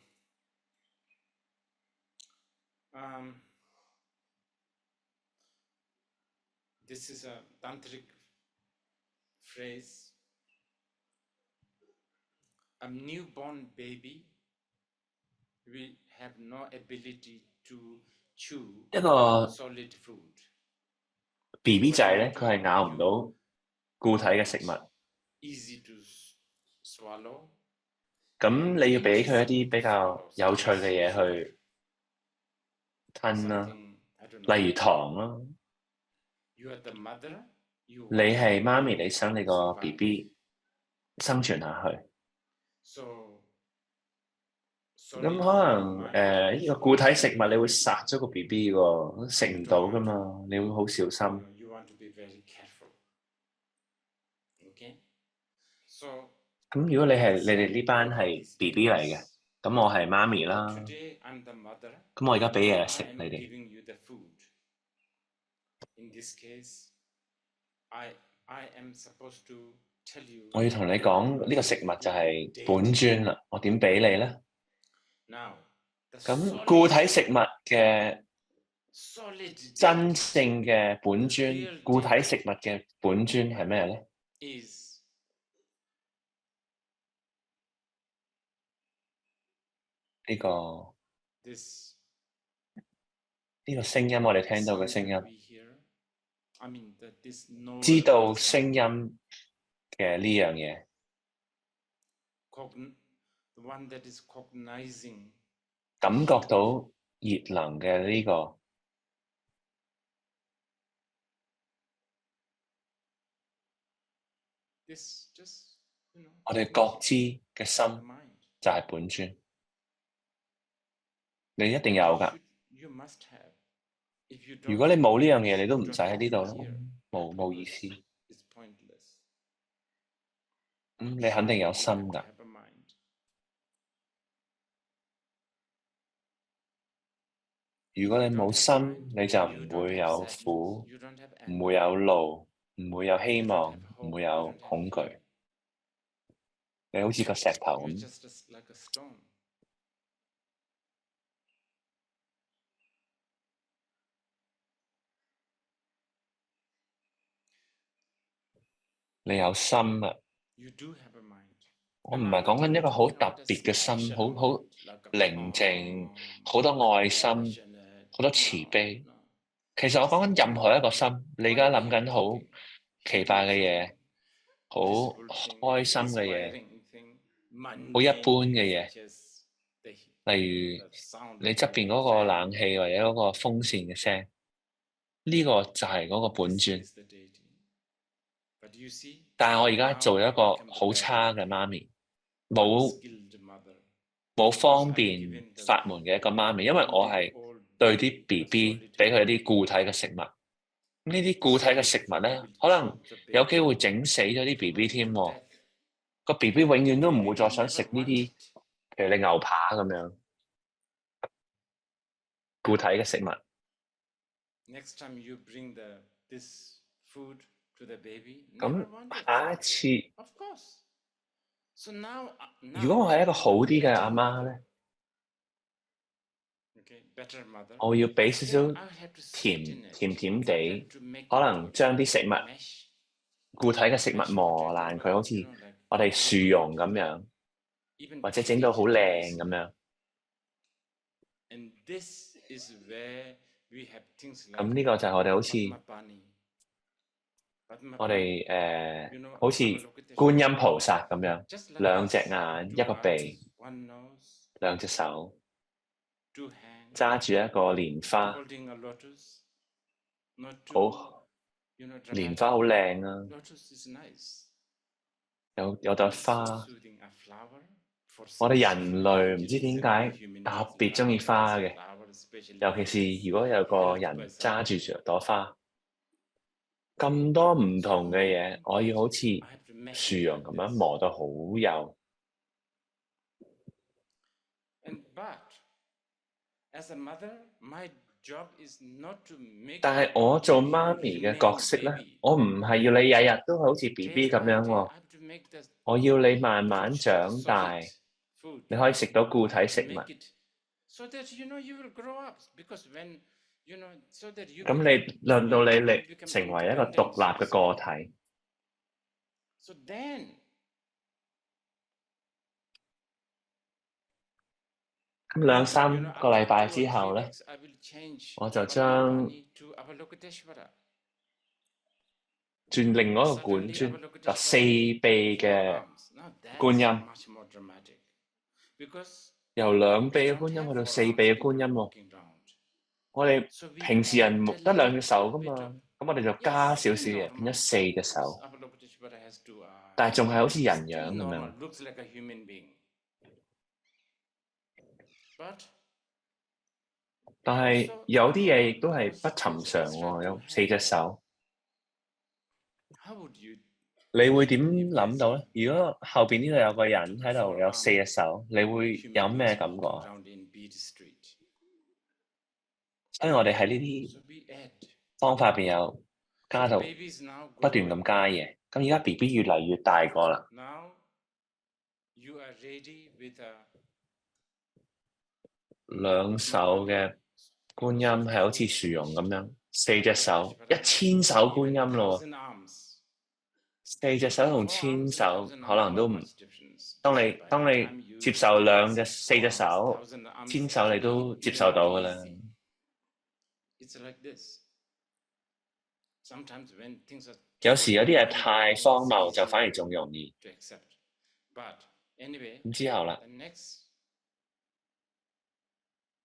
this is a tantric phrase. A newborn baby will have no ability to chew 一個 solid food. BB 仔咧，佢係咬唔到固體嘅食物。 Easy to swallow. 咁你要俾佢一啲比較有趣嘅嘢去吞啦， Something, I don't know. 例如糖啦。 You are the mother. You 你 want 係媽咪， to 你想你個 survive. BB 生存下去。 So 咁可能呢個固體食物你會殺咗個 BB 喎，食唔到噶嘛，你會好小心。 you want to be very careful. Okay? So 咁如果你哋呢班係 BB 嚟嘅，咁我係媽咪啦， today I'm the mother. 咁我而家俾嘢食 I am 你哋。 giving you the food. In this case, I am supposed to tell you. 我要同你講呢個食物就係本尊啦，我點俾你咧？ Now, the 咁固體食物嘅 solid 真正嘅本尊，固體食物嘅本尊係咩咧？ is 呢個 this 呢個聲音，我哋聽到嘅聲 sound 音， that we hear. I mean that this noise 知道 or 聲 sound, 音嘅呢樣嘢， the one that is cognizing 感覺到熱能嘅呢個， this just 我哋覺知嘅 the 心 mind. 就係本尊。你一定有㗎。 You must have. If you don't 如果你 have 冇呢樣 it, 嘢，你都 you 唔 don't 使喺 have 呢 to 度 hear 啦，冇意思。 It's pointless. 你肯定有 You 心 have to 㗎。 have a mind. 如果你冇 Don't have 心， mind, 你就 you 唔 don't 會 have 有 sadness, 苦， you don't have 唔 anger, 會有怒，唔會有希 you don't 望， have 唔 hope, 會 you 有 don't have 恐 fear. 懼。你好似個石頭 You're 咁。 just like a stone. 你有心啊！ You do have a mind. 我唔係講緊一個好特別嘅心，好寧靜，好多愛心，好多慈悲。其實我講緊任何一個心，你而家諗緊好奇怪嘅嘢，好開心嘅嘢，好一般嘅嘢，例如你側邊嗰個冷氣或者嗰個風扇嘅聲，呢個就係嗰個本尊。但係我而家做一個好差嘅媽咪，冇方便法門嘅一個媽咪，因為我係對啲 BB 俾佢啲固體嘅食物。呢啲固體嘅食物咧，可能有機會整死咗啲 BB 添喎。個 BB 永遠都唔會再想食呢啲，譬如你牛扒咁樣固體嘅食物。咁下一次，如果我係一個好啲嘅阿媽咧，我要俾少少甜地，可能將啲食物固體嘅食物磨爛佢，好似我哋薯蓉咁樣，或者整到好靚咁樣。咁呢個就係我哋好似我哋好似觀音菩薩咁樣，兩隻眼，一個鼻，兩隻手，揸住一個蓮花，好蓮花好靚啊！有朵花，我哋人類唔知點解特別鍾意花嘅，尤其是如果有個人揸住朵花，咁多唔同嘅嘢，我要好似樹蓉咁樣磨到好幼。但係我做媽咪嘅角色咧，我唔係要你日日都好似 BB 咁樣喎，我要你慢慢長大，你可以食到固體食物。咁你令到你成為一個獨立嘅個體。咁2-3個禮拜之後咧，我就將轉另外一個本尊，就4臂嘅觀音，由2臂嘅觀音去到4臂嘅觀音喎。我哋平時人得2隻手噶嘛，咁我哋就加少少嘢，變咗4隻手。但係仲係好似人樣 Still 咁 normal, 樣。 looks like a human being. But 但係 also 有啲嘢亦都 now 係 those 不尋 those 常 extra 喎， two 有4隻 hands, 手。 how would you 你會點諗到咧？如果後邊呢度有個人喺度有4隻手，你會 human 有咩 beings 感 walking 覺啊？ around in Beat Street? 所以我哋喺呢啲 So we add. 方法入邊有 So 加 the 到 babies now 不斷咁 growing. 加嘢。咁而家 BB 越嚟越大個啦， Now you are ready with a 2手嘅觀音係好似樹絨咁樣，4隻手，1000手觀音咯喎。 1,000 arms. 4隻手同 Four arms 1000手 and 1,000可 arms, 能都 not 唔。 much difference. 當 By 你 the 當 time 你 you 接受2隻 four 4隻 arms, 手， 1,000 arms, 1000手你都 actually 接受到㗎啦。 easy. It's like this. Sometimes when things are 有時有啲嘢 totally 太 mind-blowing, 荒 it's 謬就 easy 反而仲容易。 to accept. But anyway, 咁之後啦， the next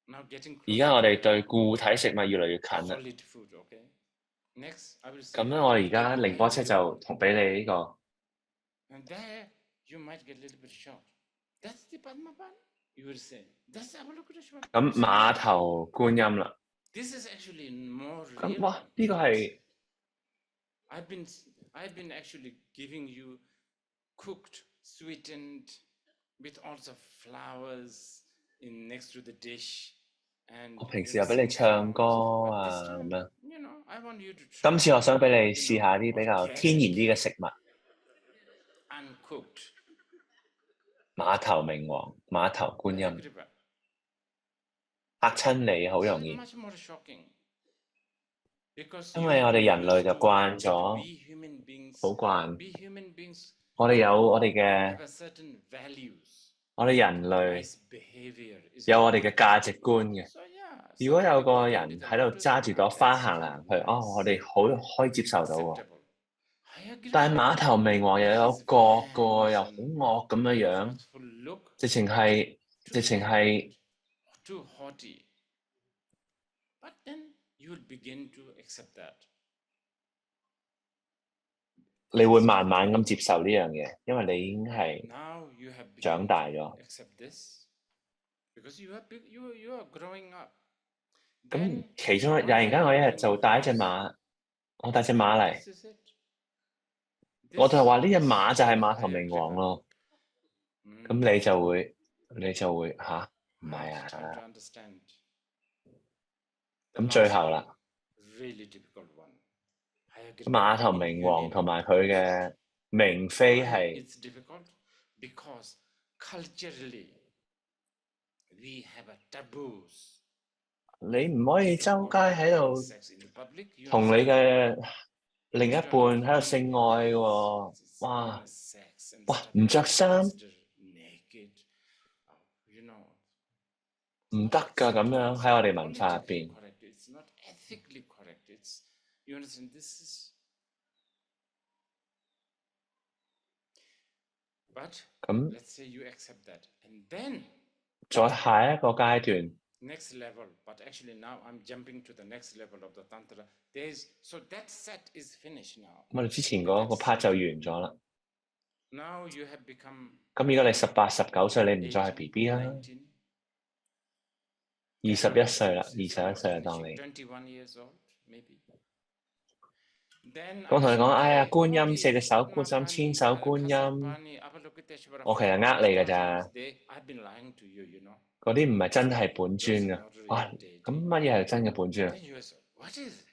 now getting 而家 closer 我 to 哋對固體食物越嚟越近啦。 solid food, okay? Next, I will 咁 say, 咧，我哋而家 okay, 寧波車 where 就 you 同俾你呢個 and there you might get a little bit shocked. That's the Padmapan? You will say, that's the Avalokiteshvara. 咁馬頭觀音啦。 This is actually more 咁 real. 哇，呢個係 I've been actually giving you cooked, sweetened, with all of flowers in next to the dish. And 我平時又俾你唱歌 But this 啊 time, 咁樣。 you know, I want you to 今 try, 次我想俾你 you 試 know, 下啲比較天然啲嘅食物， uncooked. 馬頭明王、馬頭觀音， Everywhere. 嚇親你好 This 容 is 易， much more shocking. Because 因 you 為 have 我哋 been 人類 used 就 to 慣 that 咗 we human beings, 好慣， we human beings 我哋有我哋嘅 have a certain values. 我哋人類 Nice behavior is 有我哋嘅價值觀嘅。 so yeah. 如果 some 有個 people 人 can take 喺 a 度 photos 揸 and 住朵 that's 花行嚟行去，哦， nice, 我哋好可以接受到喎。 acceptable. I agree. 但係馬頭明王又有 His 角個， hands 又好 and 惡咁嘅樣， forceful look, 直情係 too haughty. But then you will begin to accept that. 你會慢慢咁接受呢樣嘢，因為你已經係 Now you have 長 begun 大 to 咗。 accept this because you are growing up. 咁 Then 其中 one 突然間我一 day 日 when 就 you 帶一隻 realize 馬，我帶隻馬嚟， this is it. 我就 This 話呢隻 is 馬就係 the 馬頭 higher 明王 Kripa. 咯。 Mm. 咁你就會吓，唔係 Hard time to 啊？ understand. The 咁最 last 後 one, 啦， really difficult one. Higher Kripa 馬頭 in 明王 union. 同埋佢嘅明妃 Why 係 it's difficult? Because culturally we have a taboos. 你唔可以周街喺度 Sex in the public, you 同你 understand? 嘅另一半喺度性愛喎。哇 Sex and 哇， stuff 唔着衫 considered naked. You know, 唔得㗎，咁樣喺我哋文化入 politically 邊。 correct. It's not ethically correct. It's you understand. This is. But 咁 let's say you accept that, and then 再下一個階段， next level. But actually now I'm jumping to the next level of the tantra. There's so that set is finished now. 我哋之前嗰個 part 就完咗啦。 Now you have become 咁如果你18、19歲，你唔再係 18, BB 啦， 19. 21歲啦， It's 21 almost 歲啦，當 finishing. 你。 21 years old, maybe. Then 我同你講，哎呀， okay, 觀 all 音 these 4隻手，觀 Padma 音 Pani, 10手觀音， Kasapani, Avalokiteshvara, 我其實呃 all 你 these 㗎咋， titles, I've been lying to you, you know. 嗰啲唔係真係本 Those 尊 are 㗎。 not real 哇， deity. 咁乜嘢係真嘅本尊啊？ Then you say, what is it?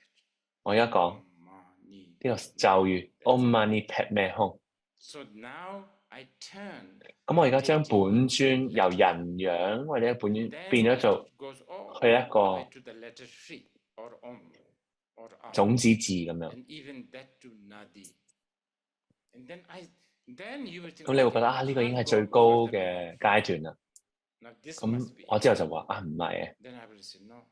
我而家講 Mani. 呢個咒語 Om Mani Padme Hum。 So now I turn 咁我而家將 deity 本尊 into 由 letter. 人樣或者本尊 Then 變咗 it 做 goes all 去一 the way 個 to the letter Shri or Om or Am. 種子字咁樣。 And even that to Nadi. And then you will think, 咁你會 okay, 覺得啊，呢個已經 can't 係最 go 高 further 嘅 now. 階段啦。 Now this 咁 must be. 我之後就話啊，唔係嘅， Then I will say no.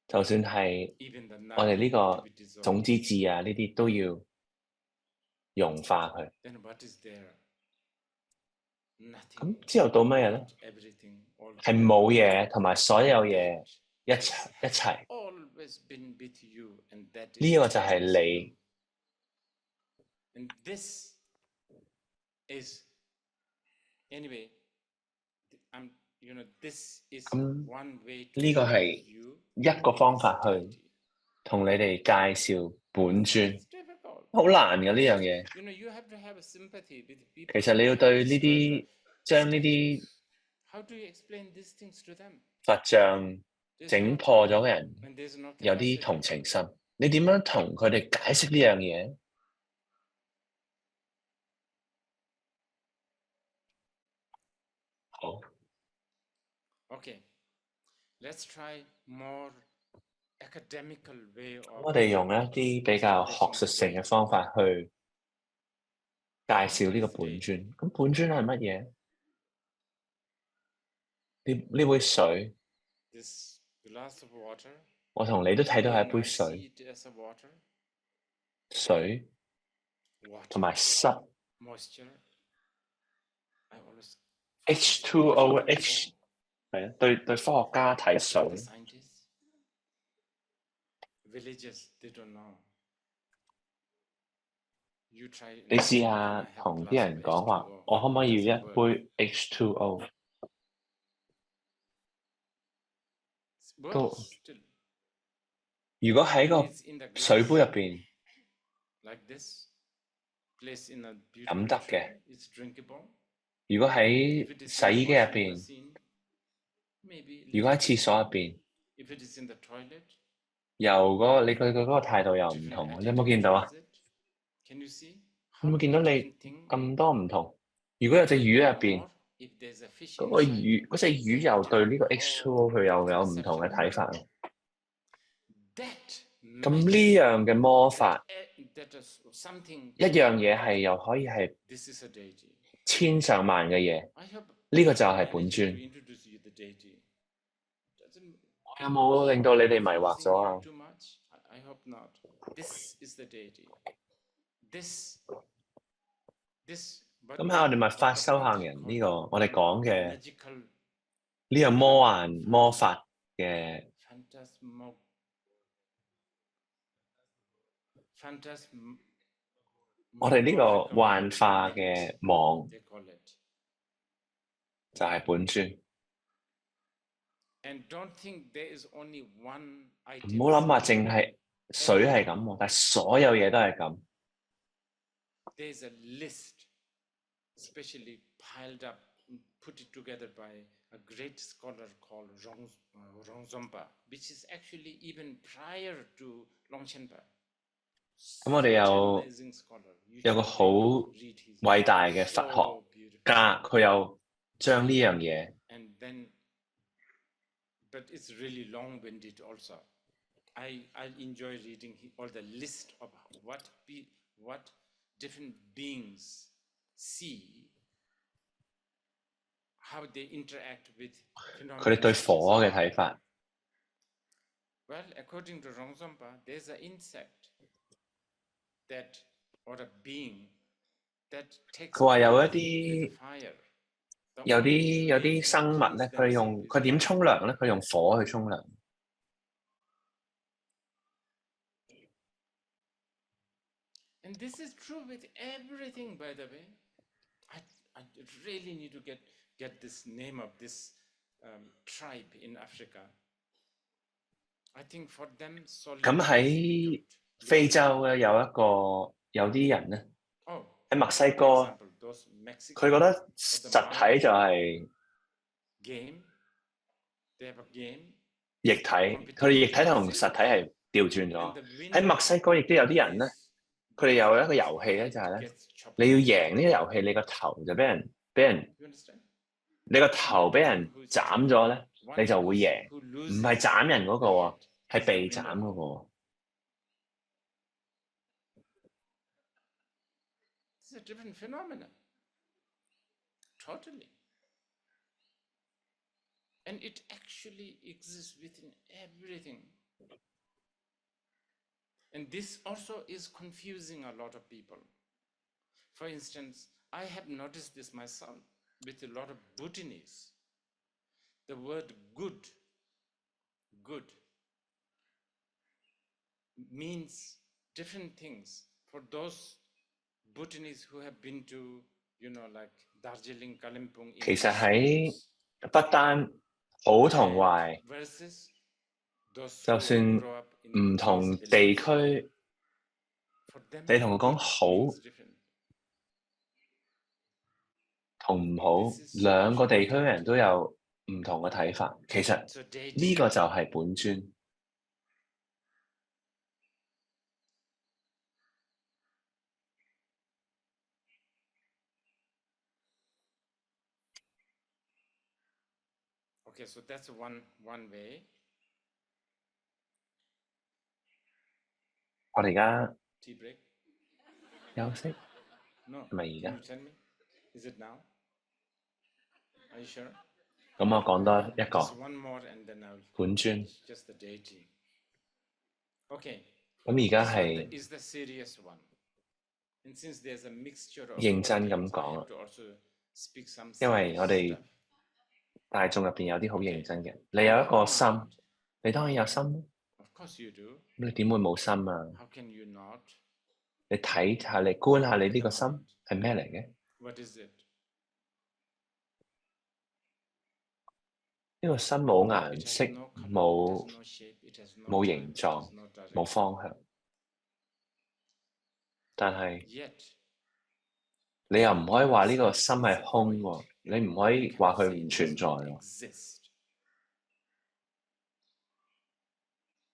就算係 Even the 我哋 Nadi 呢 to 個 be dissolved. 種子字啊，呢啲都要融化佢。 Then what is there? 咁 Nothing. 之後到乜嘢咧？ Everything. All 係冇嘢同埋所有嘢一齊。 always been with you, and that is 呢一個就係 just 你。 you. And this is anyway. This is 咁 one way to 呢個 show 係 you 一個方 this 法去 deity. 同你哋介紹本尊， It's difficult. 好難嘅呢樣嘢。 You have to have a sympathy with 其 people. 實你要對呢啲將呢啲 How do you explain these things to them? 佛像 There's 整 no 破 time 咗嘅人 and there's no 有啲 capacity. 同情心，你點樣同佢哋解釋呢樣嘢？好， Okay, let's try more academical way 我 of 哋用一啲比較學術性嘅方法去介紹呢個本尊。咁本尊係乜嘢？呢杯水， this glass of water. 我同你都睇到係一 Again, 杯 I 水， see it as a water, 水 water, 同埋濕 moisture. I always H2O H 係啊，對科學家睇 the 水， scientists, villagers, they don't know. You try. 你試下同啲人講話，我可唔可以要一杯 H2O？ 都 Still, 如果喺個 it's in the 水 glass 杯入邊 like this, placed in a 飲 beautiful 得嘅， tray, it's drinkable. 如果 If 喺 it is 洗 in 衣 the 機入 washing 邊， machine, maybe 如果喺 little 廁 bit. 所入邊， If it is in the toilet, 又嗰你佢嗰個態度又唔 different 同，你有冇見 attitude 到啊？ towards it. Can you see 有 how 冇見到你 different thing? 咁多唔同？如果有隻魚入邊， Or if there's a fish 嗰個 inside, 魚嗰隻魚又對呢個 H2O 佢又有唔同嘅睇法。 that 咁呢 magic, 樣嘅魔法， that is something. 一樣嘢係又可以係 This is a deity. 千上萬嘅嘢， I hope 呢個就 I 係本 managed 尊 to。introduce you the deity. Doesn't 我有冇令到你哋迷惑 confusing 咗 you 啊？ too much? I hope not. This is the deity. This. 咁喺我哋密法修行人呢個我哋講嘅呢個魔幻魔法嘅，我哋呢個幻化嘅網就係本尊。唔好諗話淨係水係咁喎，但係所有嘢都係咁。There's a list, especially piled up, put it together by a great scholar called Rongzompa, which is actually even prior to Longchenpa. 咁我哋有個好偉大嘅佛學家，佢又將呢樣嘢。And then, but it's really long-winded also. I enjoy reading all the list of what different beings see, how they interact with phenomena. 佢哋對火嘅睇法。 Well, according to Rongzompa, there's an insect that or a being that takes 佢話有一 with 啲 fire. 有啲生物咧，佢點沖涼咧？佢用火去沖涼。 And this is true with everything, by the way. I really need to get this name of this tribe in Africa. I think for them, 咁喺非洲咧有啲人咧，喺墨西哥，佢覺得實體就係液體，佢哋液體同實體係調轉咗。喺墨西哥亦都有啲人咧。 佢哋有一個遊戲咧，就係咧，你要贏呢個遊戲，你個頭就俾人，你個頭俾人斬咗咧，你就會贏。唔係斬人嗰個喎，係被斬嗰個喎。It's a different phenomenon, totally, and it actually exists within everything. And this also is confusing a lot of people. For instance, I have noticed this myself with a lot of Bhutanese. The word good means different things for those Bhutanese who have been to 其實喺不單好同壞，就算唔同地區，你同佢講好同唔好，兩個地區嘅人都有唔同嘅睇法。其實呢個就係本尊。Okay, so that's one way. 我哋而家 Tea break? 休息， No. 係咪而 Can 家？ you tell me? Is it now? Are you sure? 咁我講多一 Just 個 one more and then I'll 本尊。 just the deity. Okay. 咁而家 This one 係 is the serious one. And since there's a mixture of 認真咁 audience, I 講 have 啊， to also speak some 因為 serious 我哋 stuff. 大眾入邊有啲好 Okay. 認真嘅。你有一個 Why 心， not? 你當然有心啦。 Of course you do. 咁你點會冇心啊？ How can you not? 你睇下，你觀下你呢個心係咩嚟嘅？ What is it? 呢個心冇 It 顏 has 色， no color, 冇 it has no shape, it has no 冇 time, 形 it 狀 has no 冇 direction. 方向， 但係 Yet, 你又唔可以話呢個心係空喎，你唔可以 you 話 cannot 佢 say 唔 it 存 does 在 not 喎。 exist.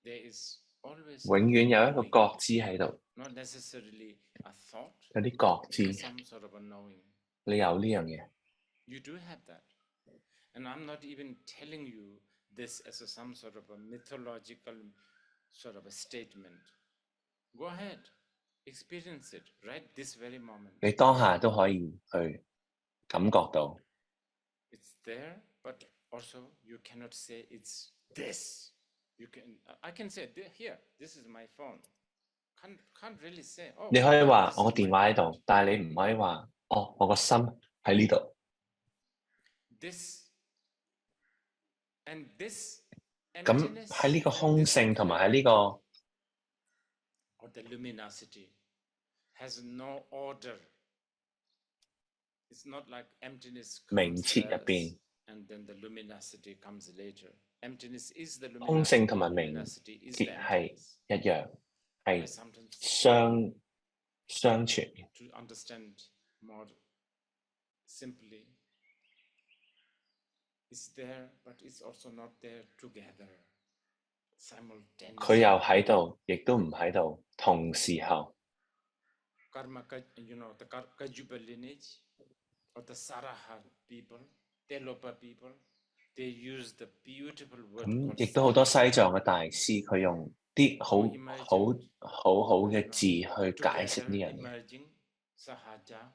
There is always 永遠有一個 knowing, 覺知喺度， not necessarily a thought, 有啲覺 but 知， some sort of a knowing. 你有呢樣嘢。 You do have that. And I'm not even telling you this as some sort of a mythological sort of a statement. Go ahead, experience it right this very moment. 你當下都可以去感覺到， It's there, but also you cannot say it's this. I can say here, this is my phone. Can't really say, oh, 你可以話 this 我個 is 電 my 話喺 phone. 度，但係你唔可以話哦，我個心喺呢度。 This and this 咁 emptiness 喺呢個 and 空 this 性同埋喺呢個 or the luminosity has no order. It's not like emptiness 名 comes 設入 first 邊， and then the luminosity comes later. Emptiness is the 空性 luminosity, 同埋名 luminosity is 設 the 係 emptiness. 一樣， I 係 sometimes 相傳嘅。 to understand more simply. It's there, but it's also not there together. 佢又 Simultaneously. 喺度，亦都唔喺度，同時候。 Karma, the Kajuba lineage or the Saraha people, Telopa people, they use the beautiful word 咁 called 亦都好多 Sahaja 西藏嘅大師，佢用啲好 to imagine 好嘅字去解釋 together 呢樣嘢。 emerging Sahaja.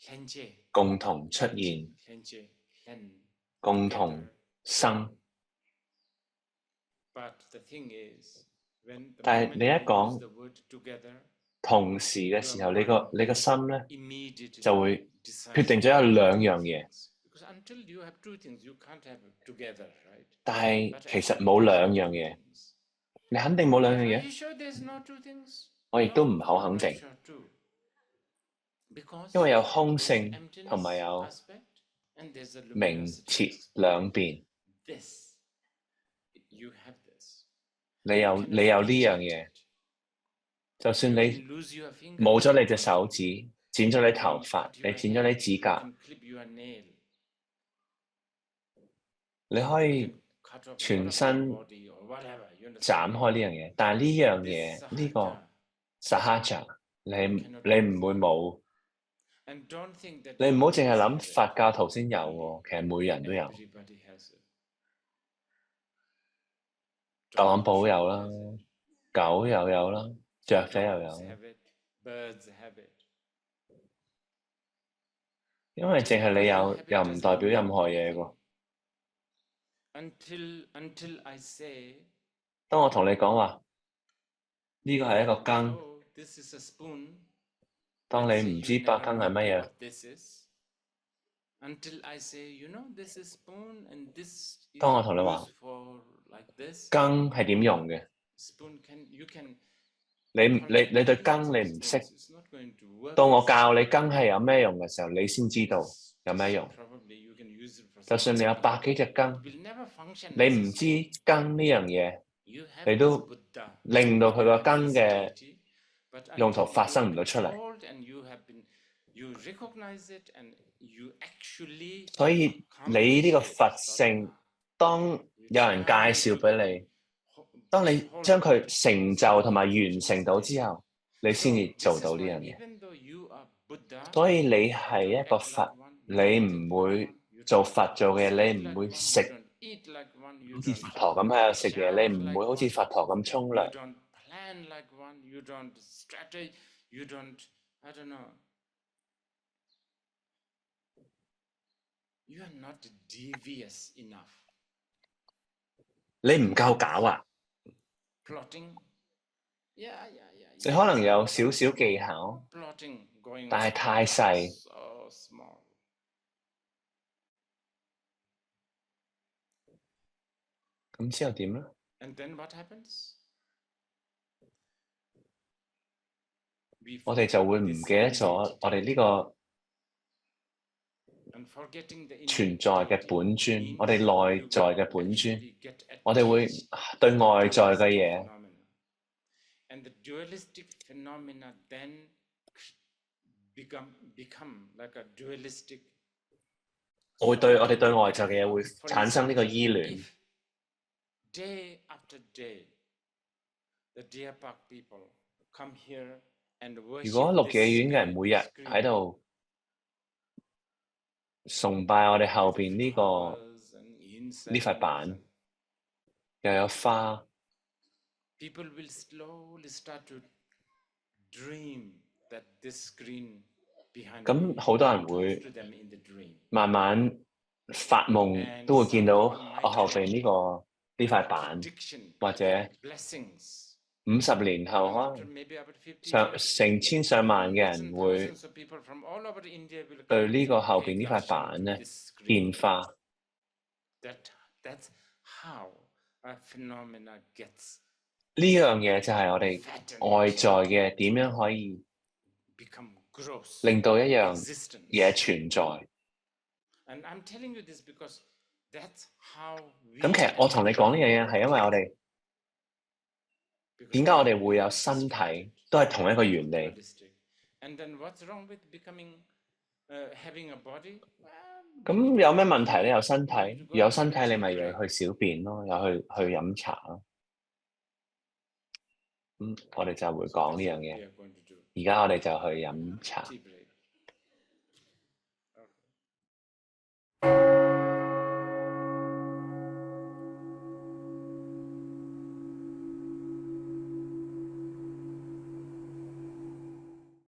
Lenje, 共同出現， Lenje, Len, 共同 together. 生。 But the thing is, when the 但係 moment 你一 you use 講 the word together, 同時嘅時候，你個心咧 immediately 就會 decides 決定咗有兩樣嘢。 because until you have two things, you can't have it together, right? 但係 But 其實 actually 冇 there's 兩 no 樣 two 嘢， things. 你肯定冇兩樣 Are 嘢？ you sure there's no two things? 我亦都 No, 唔好 I'm 肯 not 定， sure too. Because 因為有空 there's 性 emptiness 同埋有 aspect and there's a 名 luminosity 設 aspect. 兩邊。 This, you have this. 你 You 有 cannot 你有呢樣 reject 嘢， it. 就算 You 你 can lose your finger, 冇咗 but 你 you 隻 can't 手 lose 指，剪咗你 You 頭 can 髮， cut 你 your 剪咗你 hair, 指 you 甲， can clip your nail, 你可 you 以 can cut off a lot 全 of your 身 body or whatever. You 斬 understand? 開呢樣嘢，但係呢樣 This 嘢呢個 sahaja, sahaja， 你 cannot 你唔會冇， and don't think that 你唔 you 好淨係 always 諗 have 佛 it. 教徒先有喎，其實每人都有。 Everybody has it. 特朗普 Donald 有 Trump 啦， has it. 狗又有啦，雀仔又 Dogs 有， have it. Birds have it. 因為 Just 淨係 because 你 you 有 have it 又唔 doesn't 代表任 mean 何嘢 anything. 喎。 Until I say, 當我同你講話呢個係一個羹， oh, this is a spoon. 當 Let's 你 say 唔 you 知白 never 羹係 know 乜嘢， what this is. Until I say, this is spoon and this is 當我同你話 used for like this. 羹係點用嘅， Spoon you can 你對羹你唔識，到我教你羹係有咩用嘅時候，你先知道有咩用。就算你有100幾隻羹，你唔知羹呢樣嘢，你都令到佢個羹嘅用途發生唔到出嚟。所以你呢個佛性，當有人介紹俾你，當你將佢成就同埋完成到之後，你先至做到呢樣嘢。所以你係一個佛，你唔會做佛做嘅嘢，你唔會食好似佛陀咁喺度食嘢，你唔會好似佛陀咁沖涼。你唔夠狡猾，你可能有少少技巧，但係太細。咁之後點咧？我哋就會唔記得咗我哋呢個存在嘅本尊，我哋內在嘅本尊，我哋會對外在嘅嘢，我哋對外在嘅嘢會產生呢個依戀。如果鹿野苑嘅人每日喺度崇拜我哋後邊呢塊板，又有花，咁好多人會慢慢發夢，都會見到我後邊呢塊板，或者50年後可能成千上萬嘅人會對呢個後邊呢塊板咧獻花。呢樣嘢就係我哋外在嘅點樣可以令到一樣嘢存在。咁其實我同你講呢樣嘢係因為我哋點解我哋會有身體，都係同一個原理。咁有咩問題咧？有身體，有身體你咪又去小便咯，又去飲茶咯。我哋就會講呢樣嘢。而家我哋就去飲茶。